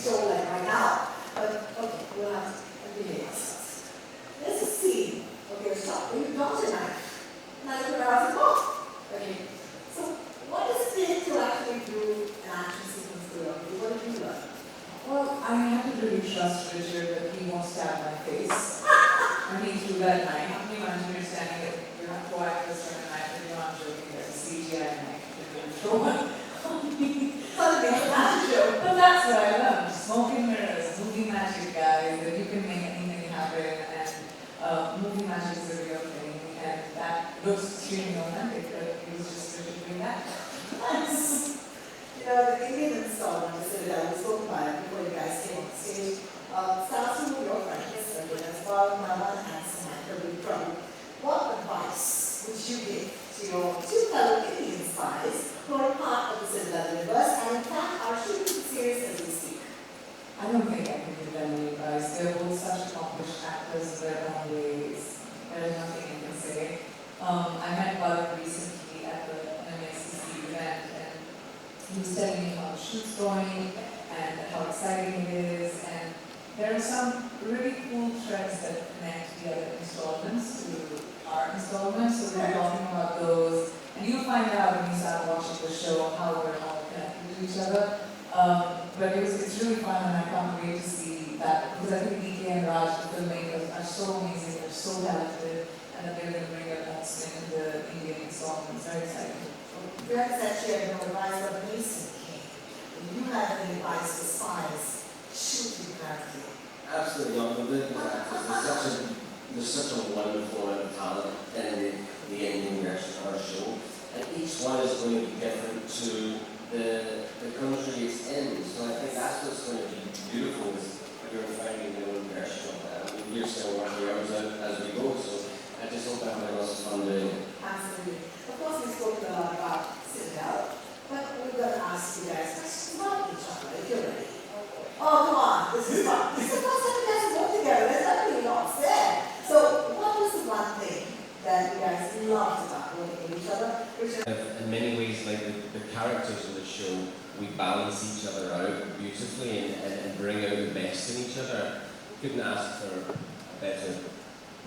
show like right now. But okay, we'll have to behave ourselves. Let's just see. Okay, stop. You got your knife. Now you put it out the book. Okay. So what does it take to actually do an action sequence choreography? What did you learn? Well, I had to really trust Richard that he won't stab my face. And he threw that knife. How many imagine you're standing there, you're not quiet for a certain knife, and you're not joking, there's a CGI knife, you're going to throw one. But that's what I love. Smoke and mirrors, movie magic, guys, that you can make anything happen, and movie magic is a real thing, and that looks extremely authentic, but it was just Richard doing that. Nice. You know, the Indian installment, I said that we spoke about it before you guys came on stage. Starts with your friends, as well, Mama and Samantha will from. What advice would you give to your two fellow Indian spies who are part of the Cinderella universe and in fact are shooting the series as we speak? I don't think I can give them any advice. They're both such accomplished actors in their own ways. There's nothing I can say. I met Bharat recently at the MSCC event, and he was telling me how the shoot's going and how exciting it is. And there are some really cool threads that connect the other installments to our installments. So we're talking about those, and you'll find out when you start watching the show how we're all connected to each other. But it's really fun, and I can't wait to see that, because I think DK and Raj, the filmmakers, are so amazing, they're so talented, and that they're going to bring a that spin in the Indian installment. It's very exciting. Priyanka said she had no advice, but Mason came. If you have any advice for spies, shoot the character. Absolutely not. The business actors, there's such a wonderful amount of talent in the Indian version of our show, and each one is going to be different to the country it's in. So I think that's what's going to be beautiful, is you're finding your own version of that. I mean, we're still working ours out as we go, so I just hope everyone else is fun doing it. Absolutely. Of course, we've spoken a lot about Cinderella, but we're going to ask you guys questions about each other, if you're ready. Oh, come on, this is fun. This is the first time you guys have worked together. There's nothing lots there. So, what was the one thing that you guys loved about working with each other? In many ways, like the characters in the show, we balance each other out beautifully and bring out the best in each other. Couldn't ask for a better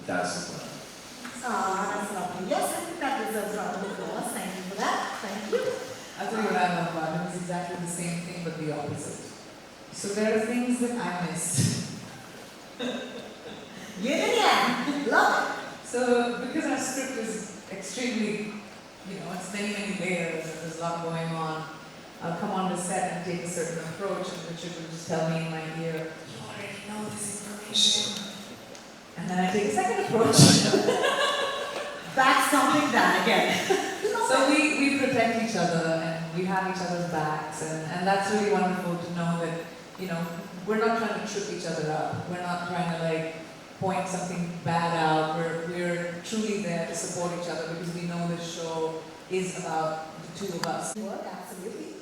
dancing partner. Ah, that's lovely. Yes, I think that deserves a round of applause. Thank you for that. Thank you. I'll tell you what I love about him. It's exactly the same thing, but the opposite. So there are things that I missed. Yin and yang. Love it. So because our script is extremely, it's many, many layers, and there's a lot going on, I'll come on the set and take a certain approach, and Richard will just tell me in my ear, you already know this information. And then I take a second approach. That's something that again. So we protect each other, and we have each other's backs, and that's really wonderful to know that, we're not trying to trip each other up. We're not trying to point something bad out. We're truly there to support each other, because we know this show is about the two of us. Work, absolutely.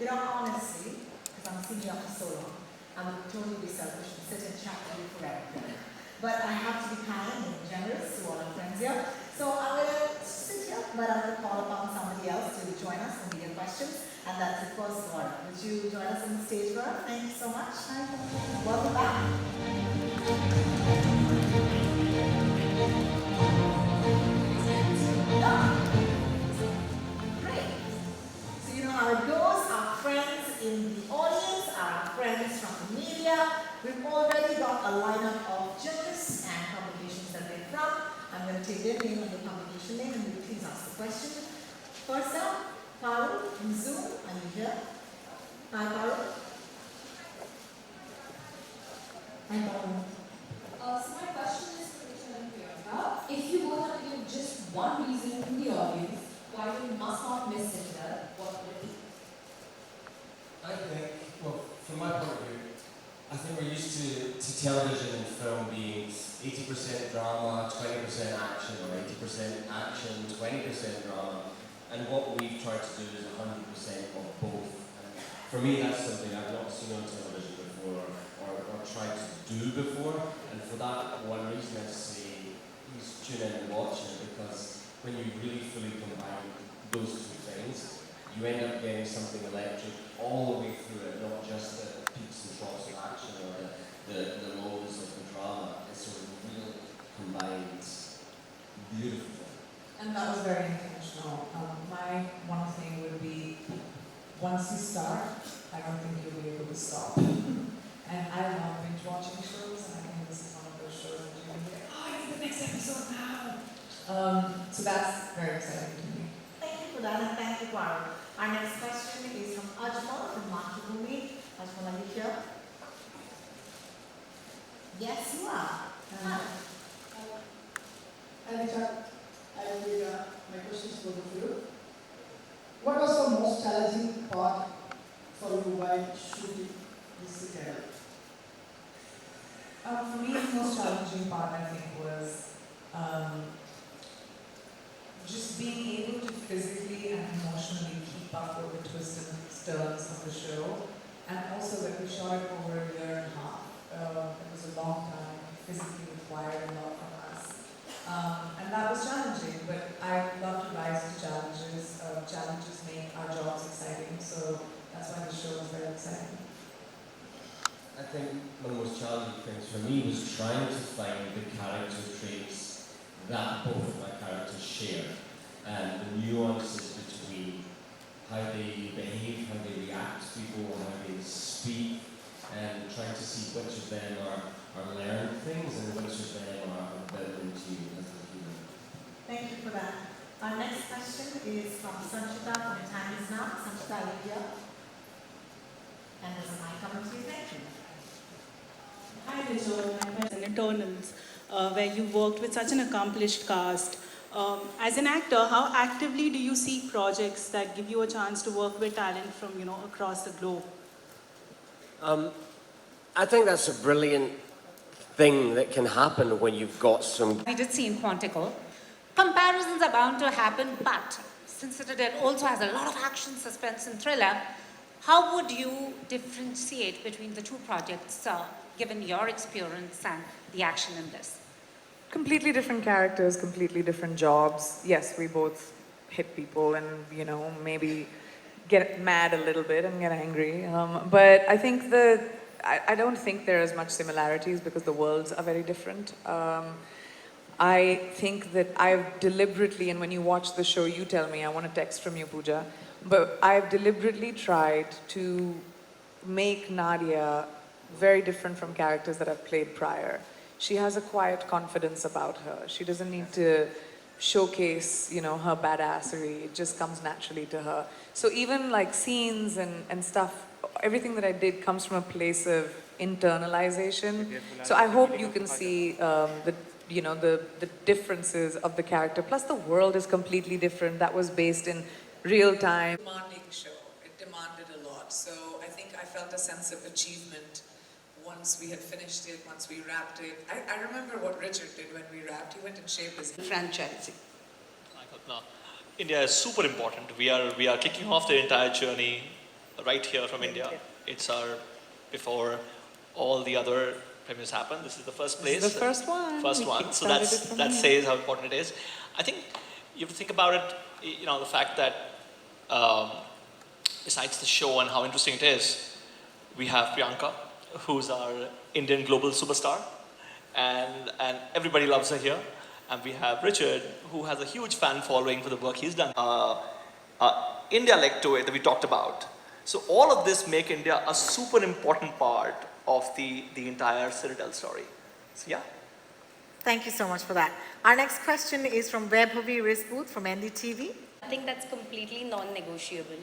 Honestly, because I'm seeing you after so long, I would totally be selfish and sit and chat with you forever. But I have to be kind and generous to all our friends here. So I'm going to sit here, but I'm going to call upon somebody else to join us and be your questions. And that's, of course, Laura. Would you join us on the stage, Laura? Thank you so much. Welcome back. Great. So how it goes. Our friends in the audience are our friends from the media. We've already got a lineup of journalists and publications that they're from. I'm going to take their name and the publication name, and you please ask the question. First up, Parul from Zoom. Are you here? Hi, Parul. Hi, Parul. So my question is for Richard and Priyanka. If you both had to give just one reason to the audience why you must not miss Cinderella, what would it be? I think, well, from my point of view, I think we're used to television and film being 80% drama, 20% action, or 80% action, 20% drama. And what we've tried to do is 100% of both. And for me, that's something I've not seen on television before, or tried to do before. And for that one reason, I'd say, please tune in and watch it, because when you really fully combine those two things, you end up getting something electric all the way through it, not just the peaks and troughs of I don't think you'll be able to stop. And I love binge watching shows, and I think this is one of those shows that you're like, oh, I need the next episode now. So that's very exciting to me. Thank you for that, and thank you, Gaurav. Our next question is from Ajmal from Mathrubhumi. Ajmal, are you here? Yes, you are. Hi. Anita, my question is for you. What was the most challenging part for you while shooting this serial? For me, the most challenging part, I think, was just being able to physically and emotionally keep up with the twists and turns of the show. And also that we shot it over a year and a half. It was a long time, physically required a lot from us. And that was challenging, but I love to rise to challenges. Challenges make our jobs exciting, so that's why the show is very exciting. I think one of the most challenging things for me was trying to find the character traits that both of my characters share, and the nuances between how they behave, how they react to people, how they speak, and trying to see which of them are learned things and which of them are built into as a human. Thank you for that. Our next question is from Sanchita from Time Is Now. Sanchita, are you here? And there's a mic coming to you. Thank you. Hi, Vijay. And Eternals, where you worked with such an accomplished cast. As an actor, how actively do you seek projects that give you a chance to work with talent from across the globe? I think that's a brilliant thing that can happen when you've got some. We did see in Quantico. Comparisons are bound to happen, but since it also has a lot of action, suspense, and thriller, how would you differentiate between the two projects, given your experience and the action in this? Completely different characters, completely different jobs. Yes, we both hit people and, maybe get mad a little bit and get angry. But I think I don't think there are as much similarities because the worlds are very different. I think that I've deliberately, and when you watch the show, you tell me, I want a text from you, Pooja, but I've deliberately tried to make Nadia very different from characters that I've played prior. She has a quiet confidence about her. She doesn't need to showcase, her badassery. It just comes naturally to her. So even like scenes and stuff, everything that I did comes from a place of internalization. So I hope you can see the differences of the character. Plus the world is completely different. That was based in real time. Demanding show. It demanded a lot. So I think I felt a sense of achievement once we had finished it, once we wrapped it. I remember what Richard did when we wrapped. He went and shaved his Franchising. India is super important. We are kicking off the entire journey right here from India. It's before all the other premieres happen. This is the first place. This is the first one. First one. So that says how important it is. I think you have to think about it. The fact that besides the show and how interesting it is, we have Priyanka, who's our Indian global superstar, and everybody loves her here. And we have Richard, who has a huge fan following for the work he's done. India leg to it that we talked about. So all of this make India a super important part of the entire Citadel story. So yeah. Thank you so much for that. Our next question is from Vaibhavi Risbooth from NDTV. I think that's completely non-negotiable.